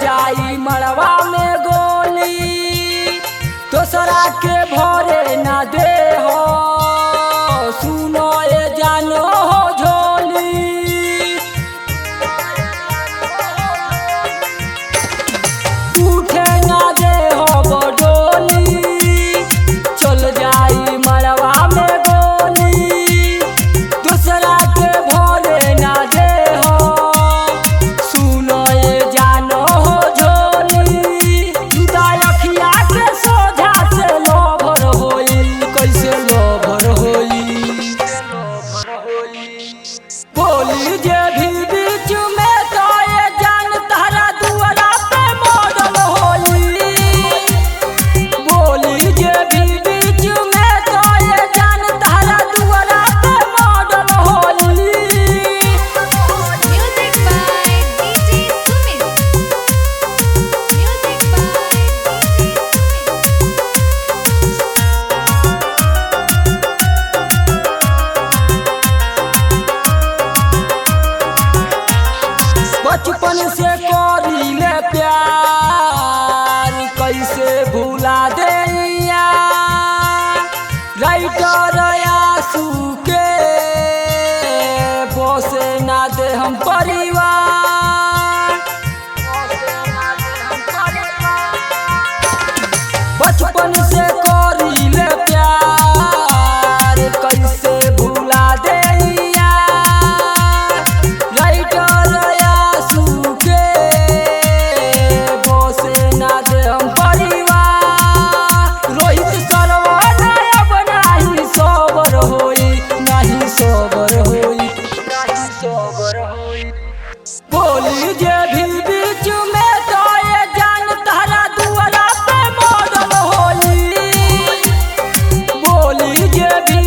जाई मड़वा में गोली दोसरा के भरे ना दे हो सुनो ए जानो हो झोली उठे ना दे हो बडोली चल जाई मड़वा में गोली दोसरा के भरे ना दे हो सुनो ए जानो हो झोली जुदाई अखिया के सोझा से लोभर होई कैसे लोभर होई बोली जे भी बीच में तो ये जान तारा दुआरा पे मॉडल होई बोली जे भी बीच में तो ये जान तारा दुआरा पे मॉडल होई Music by DJ Sumit. Music बचपन से करीले प्यार कैसे भूला देइया राइटर आंसू के बसे ना दे हम परिवार बचपन से करीले प्यार कैसे भूला देइया राइटर आंसू के बसे ना दे हम परिवार रोहित सरवन अब नाही सबर होई नाही सबर होई बोली जे भी बीच में तो ये जान तारा दुआरा पे मॉडल होई बोली जे भी